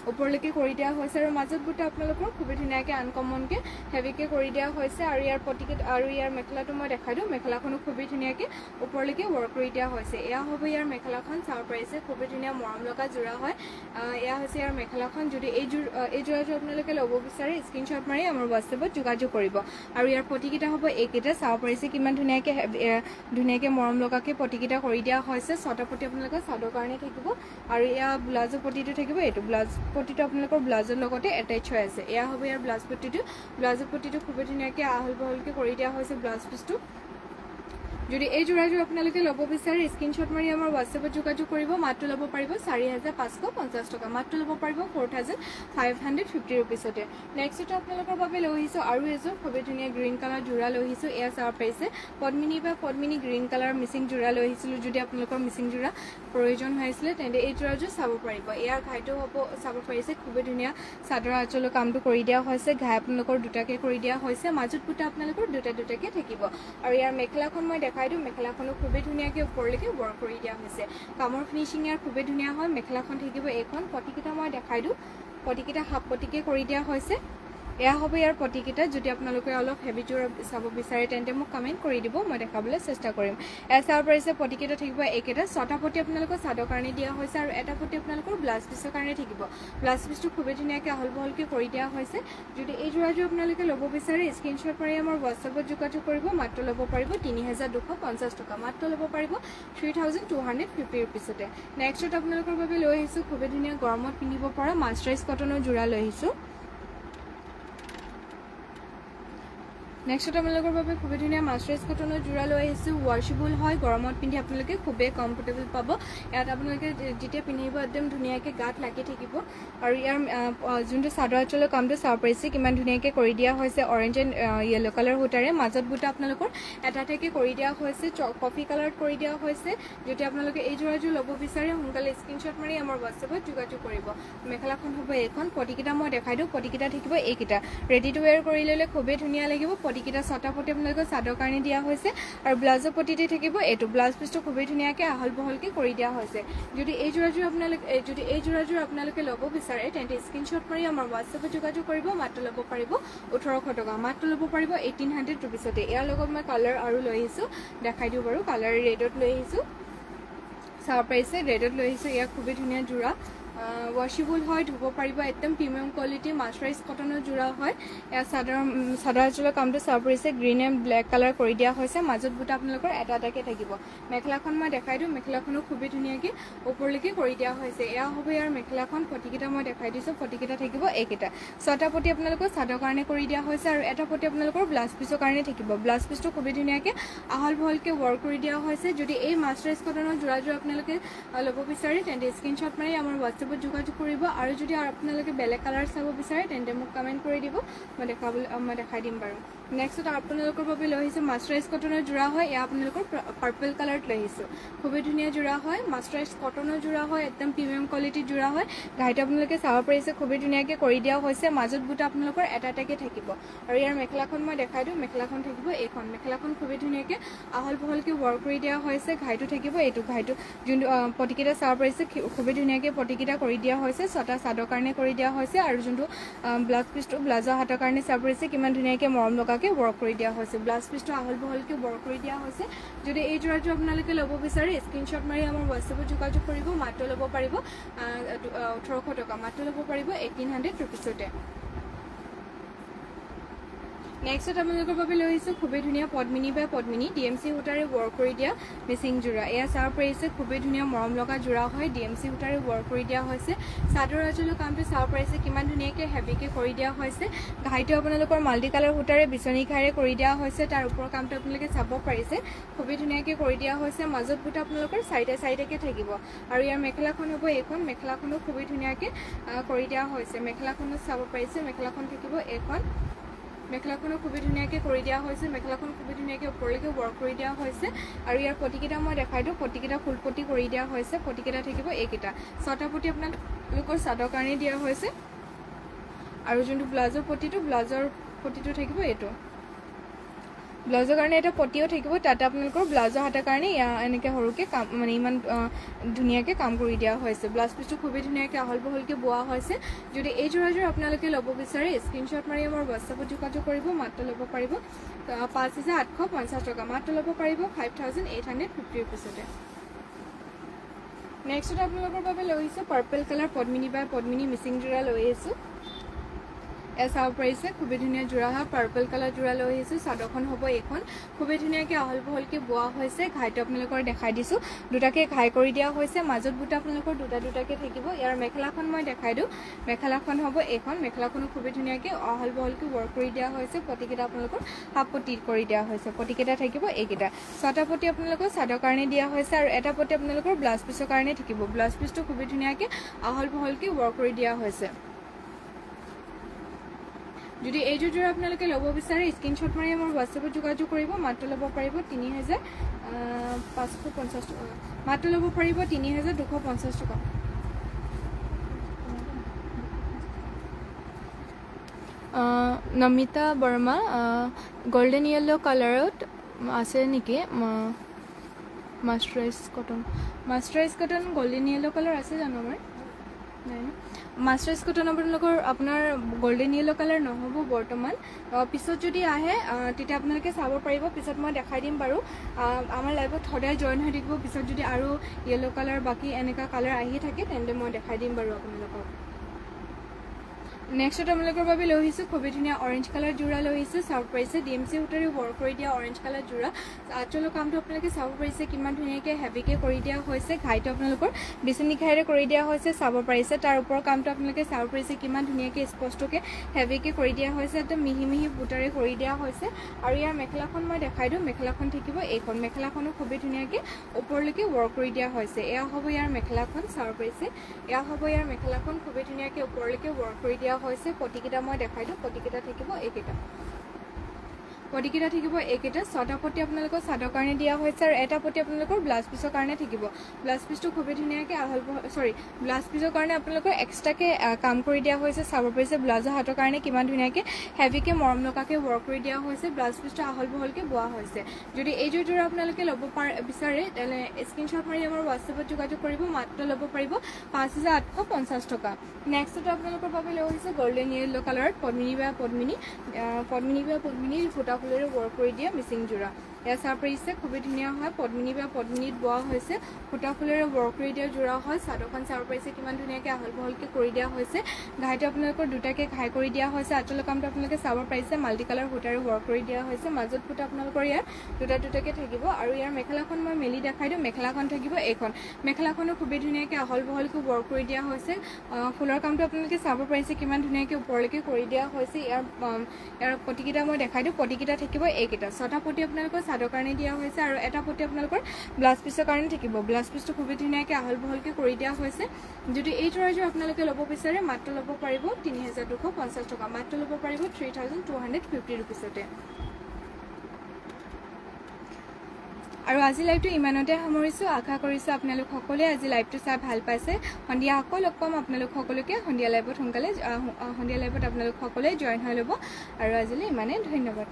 ওপৰলৈকে কৰি দিয়া হৈছে আৰু মাজত বুটা আপোনালোকৰ খুবেই ধুনীয়াকৈ আনকমনকৈ হেভিকৈ কৰি দিয়া হৈছে আৰু ইয়াৰ পতিকেট আৰু ইয়াৰ মেখেলাটো মই দেখাই দিওঁ মেখেলাখনো খুবেই ধুনীয়াকৈ ওপৰলৈকে ৱৰ্ক কৰি দিয়া হৈছে এয়া হ'ব ইয়াৰ মেখেলাখন চাব পাৰিছে খুবেই ধুনীয়া মৰম লগা যোৰা হয় এয়া হৈছে ইয়াৰ মেখেলাখন যদি এই যোৰাযোৰ আপোনালোকে ল'ব বিচাৰে স্ক্ৰীনশ্বট মাৰি আমাৰ হোৱাটছএপত যোগাযোগ কৰিব আৰু ইয়াৰ পতিকেইটা হ'ব এইকেইটা চাব পাৰিছে কিমান ধুনীয়াকৈ মৰম লগাকৈ পতিকেইটা কৰি দিয়া হৈছে ছটা পতি আপোনালোকৰ চাদৰ কাৰণে থাকিব আৰু এয়া ব্লাউজৰ পতিটো থাকিব এইটো ব্লাউজ পতিটো আপোনালোকৰ ব্লাউজৰ লগতে এটাচ হৈ আছে এয়া হ'ব ইয়াৰ ব্লাউজৰ পতিটো খুবেই ধুনীয়াকৈ আহল বহলকৈ কৰি দিয়া হৈছে ব্লাউজ পিচটো যদি এই যোৰাযোৰ আপোনালোকে ল'ব বিচাৰে স্ক্ৰীনশ্বট মাৰি আমাৰ হোৱাটছএপত যোগাযোগ কৰিব মাত্ৰ ল'ব পাৰিব 4,550 টকা মাত্ৰ ল'ব পাৰিব 4,550 ৰুপিছতে নেক্সটতে আপোনালোকৰ বাবে লৈ আহিছোঁ আৰু এযোৰ খুবেই ধুনীয়া গ্ৰীণ কালাৰ যোৰা লৈ আহিছোঁ এয়া চাব পাৰিছে পদ্মিনী বা পদ্মিনী গ্ৰীণ কালাৰ মিচিং যোৰা লৈ আহিছিলোঁ যদি আপোনালোকৰ মিচিং যোৰা প্ৰয়োজন হৈ আছিলে তেন্তে এই যোৰাযোৰ চাব পাৰিব ইয়াৰ ঘাইটো হ'ব চাব পাৰিছে খুবেই ধুনীয়া চাদৰ আঁচলৰ কামটো কৰি দিয়া হৈছে ঘাই আপোনালোকৰ দুটাকৈ কৰি দিয়া হৈছে মাজত বুটা আপোনালোকৰ দুটাকৈ থাকিব আৰু ইয়াৰ মেখেলাখন মই দেখাই দিওঁ মেখেলাখনো খুবেই ধুনীয়াকৈ ওপৰলৈকে ৱৰ্ক কৰি দিয়া হৈছে কামৰ ফিনিচিং ইয়াৰ খুবেই ধুনীয়া হয় মেখেলাখন থাকিব এইখন পতিকেইটা মই দেখাই দিওঁ পতিকেইটা হাফ পতিকে কৰি দিয়া হৈছে এয়া হ'ব ইয়াৰ পতিকেইটা যদি আপোনালোকে অলপ হেভি যোৰ চাব বিচাৰে তেন্তে মোক কমেণ্ট কৰি দিব মই দেখাবলৈ চেষ্টা কৰিম এয়া চাব পাৰিছে পতিকেইটা থাকিব এইকেইটা ছটা পতি আপোনালোকৰ চাদৰ কাৰণে দিয়া হৈছে আৰু এটা পতি আপোনালোকৰ ব্লাউজ পিচৰ কাৰণে থাকিব ব্লাউজ পিচটো খুবেই ধুনীয়াকৈ আহল বহলকৈ কৰি দিয়া হৈছে যদি এই যোৰাযোৰ আপোনালোকে ল'ব বিচাৰে স্ক্ৰীনশ্বট মাৰি আমাৰ হোৱাটছএপত যোগাযোগ কৰিব মাত্ৰ ল'ব পাৰিব 3,250 টকা মাত্ৰ ল'ব পাৰিব 3,250 ৰুপিছতে নেক্সটত আপোনালোকৰ বাবে লৈ আহিছোঁ খুবেই ধুনীয়া গৰমত পিন্ধিব পৰা মাৰ্চাৰাইজ কটনৰ যোৰা লৈ আহিছোঁ নেক্সট আপোনালোকৰ বাবে খুবেই ধুনীয়া মাৰ্চাৰাইজ কটনৰ যোৰা লৈ আহিছোঁ ৱাশ্বেবল হয় গৰমত পিন্ধি আপোনালোকে খুবেই কমফৰ্টেবল পাব ইয়াত আপোনালোকে যেতিয়া পিন্ধিব একদম ধুনীয়াকৈ গাত লাগি থাকিব আৰু ইয়াৰ যোনটো চাদৰ আঁচলৰ কামটো চাব পাৰিছে কিমান ধুনীয়াকৈ কৰি দিয়া হৈছে অৰেঞ্জ এণ্ড য়েলো কালাৰ সূতাৰে মাজত বুটা আপোনালোকৰ এটা এটাকৈ কৰি দিয়া হৈছে কফি কালাৰত কৰি দিয়া হৈছে যদি আপোনালোকে এই যোৰাযোৰ ল'ব বিচাৰে সোনকালে স্ক্ৰীনশ্বট মাৰি আমাৰ হোৱাটছএপত যোগাযোগ কৰিব মেখেলাখন হ'ব এইখন পটিকেইটা মই দেখাই দিওঁ পটিকেইটা থাকিব এইকেইটা ৰেডি টু ৱেৰ কৰি ল'লে খুবেই ধুনীয়া লাগিব পটিকেইটা ছটা পটি আপোনালোকক চাদৰ কাৰণে দিয়া হৈছে আৰু ব্লাউজৰ পটিতে থাকিব এইটো ব্লাউজ পিচটো খুবেই ধুনীয়াকৈ আহল বহলকৈ কৰি দিয়া হৈছে যদি এই যোৰাযোৰ আপোনালোকে ল'ব বিচাৰে তেন্তে স্ক্ৰীনশ্বট মাৰি আমাৰ হোৱাটছএপত যোগাযোগ কৰিব মাত্ৰ ল'ব পাৰিব 1800 টকা মাত্ৰ ল'ব পাৰিব 1800 ৰুপিছতে ইয়াৰ লগত মই কালাৰ আৰু লৈ আহিছোঁ দেখাই দিওঁ বাৰু কালাৰ ৰেডত লৈ আহিছোঁ চাব পাৰিছে ৰেডত লৈ আহিছোঁ ইয়াক খুবেই ধুনীয়া যোৰা ৱাশ্বেবল হয় ধুব পাৰিব একদম প্ৰিমিয়াম কোৱালিটি মাৰ্চাৰাইজ কটনৰ যোৰা হয় ইয়াৰ চাদৰ আঁচলৰ কামটো চাব পাৰিছে গ্ৰীণ এণ্ড ব্লেক কালাৰ কৰি দিয়া হৈছে মাজত বুটা আপোনালোকৰ এটা এটাকৈ থাকিব মেখেলাখন মই দেখাই দিওঁ মেখেলাখনো খুবেই ধুনীয়াকৈ ওপৰলৈকে কৰি দিয়া হৈছে এয়া হ'ব ইয়াৰ মেখেলাখন পটিকেইটা মই দেখাই দিছোঁ পটিকেইটা থাকিব এইকেইটা ছটা পটি আপোনালোকৰ চাদৰ কাৰণে কৰি দিয়া হৈছে আৰু এটা পটি আপোনালোকৰ ব্লাউজ পিচৰ কাৰণে থাকিব ব্লাউজ পিচটো খুবেই ধুনীয়াকৈ আহল বহলকৈ ৱৰ্ক কৰি দিয়া হৈছে যদি এই মাৰ্চাৰাইজ কটনৰ যোৰাযোৰ আপোনালোকে ল'ব বিচাৰে তেন্তে স্ক্ৰীনশ্বট মাৰি আমাৰ হোৱাটছএপত যোগাযোগ কৰিব আৰু যদি আপোনালোকে বেলেগ কালাৰ চাব বিচাৰে তেন্তে মোক কমেণ্ট কৰি দিব মই দেখাই দিম বাৰু নেক্সট আপোনালোকৰ বাবে লৈ আহিছোঁ মাৰ্চাৰাইজ কটনৰ যোৰা হয় এয়া আপোনালোকৰ পাৰ্পল কালাৰত লৈ আহিছোঁ খুবেই ধুনীয়া যোৰা হয় মাৰ্চাৰাইজ কটনৰ যোৰা হয় একদম প্ৰিমিয়াম কোৱালিটিৰ যোৰা হয় ঘাইটো আপোনালোকে চাব পাৰিছে খুবেই ধুনীয়াকৈ কৰি দিয়া হৈছে মাজত বুটা আপোনালোকৰ এটা এটাকৈ থাকিব আৰু ইয়াৰ মেখেলাখন মই দেখাই দিওঁ মেখেলাখন থাকিব এইখন মেখেলাখন খুবেই ধুনীয়াকৈ আহল বহলকৈ ৱৰ্ক কৰি দিয়া হৈছে ঘাইটো থাকিব এইটো ঘাইটো যোনটো পটিকেইটা চাব পাৰিছে খুবেই ধুনীয়াকৈ পটিকেইটা কৰি দিয়া হৈছে ছটা চাদৰ কাৰণে কৰি দিয়া হৈছে আৰু যোনটো ব্লাউজ পিচটো ব্লাউজৰ হাতৰ কাৰণে চাব পাৰিছে কিমান ধুনীয়াকৈ মৰম লগাকৈ ৱৰ্ক কৰি দিয়া হৈছে ব্লাউজ পিচটো আহল বহলকৈ ৱৰ্ক কৰি দিয়া হৈছে যদি এই যোৰাটো আপোনালোকে ল'ব বিচাৰে স্ক্ৰীনশ্বট মাৰি আমাৰ হোৱাটছএপত যোগাযোগ কৰিব মাত্ৰ ল'ব পাৰিব 1800 টকা মাত্ৰ ল'ব পাৰিব 1800 ৰুপিছতে নেক্সট আপোনালোকৰ বাবে লৈ আহিছোঁ খুবেই ধুনীয়া পদ্মিনী বা পদ্মিনী DMC সূতাৰে ৱৰ্ক কৰি দিয়া মিচিং যোৰা এয়া চাব পাৰিছে খুবেই ধুনীয়া মৰম লগা যোৰা হয় DMC সূতাৰে ৱৰ্ক কৰি দিয়া হৈছে চাদৰ আঁচলৰ কামটো চাব পাৰিছে কিমান ধুনীয়াকৈ হেভিকৈ কৰি দিয়া হৈছে ঘাইটো আপোনালোকৰ মাল্টি কালাৰ সূতাৰে বিচনী ঘাইৰে কৰি দিয়া হৈছে তাৰ ওপৰৰ কামটো আপোনালোকে চাব পাৰিছে খুবেই ধুনীয়াকৈ কৰি দিয়া হৈছে মাজত বুটা আপোনালোকৰ চাৰিটাকৈ থাকিব আৰু ইয়াৰ মেখেলাখন হ'ব এইখন মেখেলাখনো খুবেই ধুনীয়াকৈ কৰি দিয়া হৈছে মেখেলাখনো চাব পাৰিছে মেখেলাখন থাকিব এইখন মেখেলাখনো খুবেই ধুনীয়াকৈ কৰি দিয়া হৈছে মেখেলাখন খুবেই ধুনীয়াকৈ ওপৰলৈকে ৱৰ্ক কৰি দিয়া হৈছে আৰু ইয়াৰ পটিকেইটা মই দেখাই দিওঁ পটিকেইটা ফুল পটি কৰি দিয়া হৈছে পটিকেইটা থাকিব এইকেইটা ছটা পটি আপোনালোকৰ চাদৰ কাৰণে দিয়া হৈছে আৰু যোনটো ব্লাউজৰ পটিটো থাকিব এইটো ব্লাউজৰ কাৰণে এটা পটিও থাকিব তাতে আপোনালোকৰ ব্লাউজৰ হাতৰ কাৰণে এনেকৈ সৰুকৈ কাম মানে ইমান ধুনীয়াকৈ কাম কৰি দিয়া হৈছে ব্লাউজ পিচটো খুবেই ধুনীয়াকৈ আহল বহলকৈ বোৱা হৈছে যদি এই যোৰাযোৰ আপোনালোকে ল'ব বিচাৰে স্ক্ৰীনশ্বট মাৰি আমাৰ হোৱাটছএপত যোগাযোগ কৰিব মাত্ৰ ল'ব পাৰিব 5850 টকা মাত্ৰ ল'ব পাৰিব 5850 ৰুপিছতে নেক্সট আপোনালোকৰ বাবে লৈ আহিছোঁ পাৰ্পল কালাৰ পদ্মিনী বা পদ্মিনী মিচিং যোৰা লৈ আহিছোঁ এয়া চাব পাৰিছে খুবেই ধুনীয়া যোৰা হয় পাৰ্পল কালাৰ যোৰা লৈ আহিছোঁ চাদৰখন হ'ব এইখন খুবেই ধুনীয়াকৈ আহল বহলকৈ বোৱা হৈছে ঘাইটো আপোনালোকৰ দেখাই দিছোঁ দুটাকৈ ঘাই কৰি দিয়া হৈছে মাজত বুটা আপোনালোকৰ দুটাকৈ থাকিব ইয়াৰ মেখেলাখন মই দেখাই দিওঁ মেখেলাখন হ'ব এইখন মেখেলাখনো খুবেই ধুনীয়াকৈ আহল বহলকৈ ৱৰ্ক কৰি দিয়া হৈছে পটিকেইটা আপোনালোকৰ হাফ পটি কৰি দিয়া হৈছে পটিকেইটা থাকিব এইকেইটা ছটা পটি আপোনালোকৰ চাদৰ কাৰণে দিয়া হৈছে আৰু এটা পটি আপোনালোকৰ ব্লাউজ পিচৰ কাৰণে থাকিব ব্লাউজ পিচটো খুবেই ধুনীয়াকৈ আহল বহলকৈ ৱৰ্ক কৰি দিয়া হৈছে যদি এই যোৰা আপোনালোকে ল'ব বিচাৰে স্ক্ৰীনশ্বট মাৰি আমাৰ হোৱাটছএপত যোগাযোগ কৰিব মাত্ৰ ল'ব পাৰিব 3550 টকা মাত্ৰ ল'ব পাৰিব 3250 টকা নমিতা বৰ্মা গোল্ডেন য়েল্লো কালাৰত আছে নেকি মাৰ্চাৰাইজ কটন গোল্ডেন য়েল্লো কালাৰ আছে জানো আমাৰ নাই ন মাৰ্চাৰাইজ কটন আপোনাৰ গোল্ডেন য়েল্লো কালাৰ নহ'ব বৰ্তমান পিছত যদি আহে তেতিয়া আপোনালোকে চাব পাৰিব পিছত মই দেখাই দিম বাৰু আমাৰ লাইভত সদায় জইন হৈ থাকিব পিছত যদি আৰু য়েল্লো কালাৰ বাকী এনেকুৱা কালাৰ আহি থাকে তেন্তে মই দেখাই দিম বাৰু আপোনালোকক নেক্সট আপোনালোকৰ বাবে লৈ আহিছোঁ খুবেই ধুনীয়া অৰেঞ্জ কালাৰ যোৰা লৈ আহিছোঁ চাব পাৰিছে DMC সূতাৰে ৱৰ্ক কৰি দিয়া অৰেঞ্জ কালাৰ যোৰা আঁচলৰ কামটো আপোনালোকে চাব পাৰিছে কিমান ধুনীয়াকৈ হেভিকৈ কৰি দিয়া হৈছে ঘাইটো আপোনালোকৰ বিচনী ঘাইৰে কৰি দিয়া হৈছে চাব পাৰিছে তাৰ ওপৰৰ কামটো আপোনালোকে চাব পাৰিছে কিমান ধুনীয়াকৈ স্পষ্টকৈ হেভিকৈ কৰি দিয়া হৈছে একদম মিহি মিহি বুটাৰে কৰি দিয়া হৈছে আৰু ইয়াৰ মেখেলাখন মই দেখাই দিওঁ মেখেলাখন থাকিব এইখন মেখেলাখনো খুবেই ধুনীয়াকৈ ওপৰলৈকে ৱৰ্ক কৰি দিয়া হৈছে এয়া হ'ব ইয়াৰ মেখেলাখন চাব পাৰিছে এয়া হ'ব ইয়াৰ মেখেলাখন খুবেই ধুনীয়াকৈ ওপৰলৈকে ৱৰ্ক কৰি দিয়া হৈছে পটিকেইটা মই দেখাই দিওঁ পটিকেইটা থাকিব এইকেইটা পটিকেইটা থাকিব এইকেইটা 6টা পটি আপোনালোকৰ চাদৰ কাৰণে দিয়া হৈছে আৰু এটা পটি আপোনালোকৰ ব্লাউজ পিছৰ কাৰণে থাকিব ব্লাউজ পিছটো খুবেই ধুনীয়াকৈ ব্লাউজ পিছৰ কাৰণে আপোনালোকৰ এক্সট্ৰাকৈ কাম কৰি দিয়া হৈছে চাব পাৰিছে ব্লাউজৰ হাতৰ কাৰণে কিমান ধুনীয়াকৈ হেভিকৈ মৰম লগাকৈ ৱৰ্ক কৰি দিয়া হৈছে ব্লাউজ পিছটো আহল বহলকৈ বোৱা হৈছে যদি এইযোৰ যোৰা আপোনালোকে ল'ব বিচাৰে তেনে স্ক্ৰীনশ্বট মাৰি আমাৰ হোৱাটছএপত যোগাযোগ কৰিব মাত্ৰ ল'ব পাৰিব 5,850 টকা নেক্সটটো আপোনালোকৰ বাবে লৈ আহিছে গল্ডেন য়েল্লো কালাৰত পদ্মিনী বা পদ্মিনী ফুটা ফুলেৰে ৱৰ্ক কৰি দিয়া মিচিং যোৰা এয়া চাব পাৰিছে খুবেই ধুনীয়া হয় পদ্মিনী বা পদ্মিনীত বোৱা হৈছে ফুটা ফুলেৰে ৱৰ্ক কৰি দিয়া যোৰা হয় চাদৰখন চাব পাৰিছে কিমান ধুনীয়াকৈ আহল বহলকৈ কৰি দিয়া হৈছে ঘাইটো আপোনালোকৰ দুটাকৈ ঘাই কৰি দিয়া হৈছে আঁচলৰ কামটো আপোনালোকে চাব পাৰিছে মাল্টি কালাৰ সূতাৰে ৱৰ্ক কৰি দিয়া হৈছে মাজত ফুটা আপোনালোকৰ ইয়াৰ দুটাকৈ থাকিব আৰু ইয়াৰ মেখেলাখন মই মেলি দেখাই দিওঁ মেখেলাখন থাকিব এইখন মেখেলাখনো খুবেই ধুনীয়াকৈ আহল বহলকৈ ৱৰ্ক কৰি দিয়া হৈছে ফুলৰ কামটো আপোনালোকে চাব পাৰিছে কিমান ধুনীয়াকৈ ওপৰলৈকে কৰি দিয়া হৈছে ইয়াৰ পটিকেইটা মই দেখাই দিওঁ পটিকেইটা থাকিব এইকেইটা 6টা পটি আপোনালোকৰ চাদৰ কাৰণে দিয়া হৈছে আৰু এটা পটি আপোনালোকৰ ব্লাউজ পিছৰ কাৰণে থাকিব ব্লাউজ পিছটো খুবেই ধুনীয়াকৈ আহল বহলকৈ কৰি দিয়া হৈছে যদি এই ট্ৰাইজৰ আপোনালোকে ল'ব বিচাৰে মাত্ৰ ল'ব পাৰিব 3,250 টকা মাত্ৰ ল'ব পাৰিব 3,250 ৰুপিছতে আৰু আজি লাইভটো ইমানতে সামৰিছোঁ আশা কৰিছোঁ আপোনালোক সকলোৱে আজি লাইভটো চাই ভাল পাইছে সন্ধিয়া আকৌ লগ পাম আপোনালোক সকলোকে সন্ধিয়া লাইভত আপোনালোক সকলোৱে জইন হৈ ল'ব আৰু আজিলৈ ইমানেই ধন্যবাদ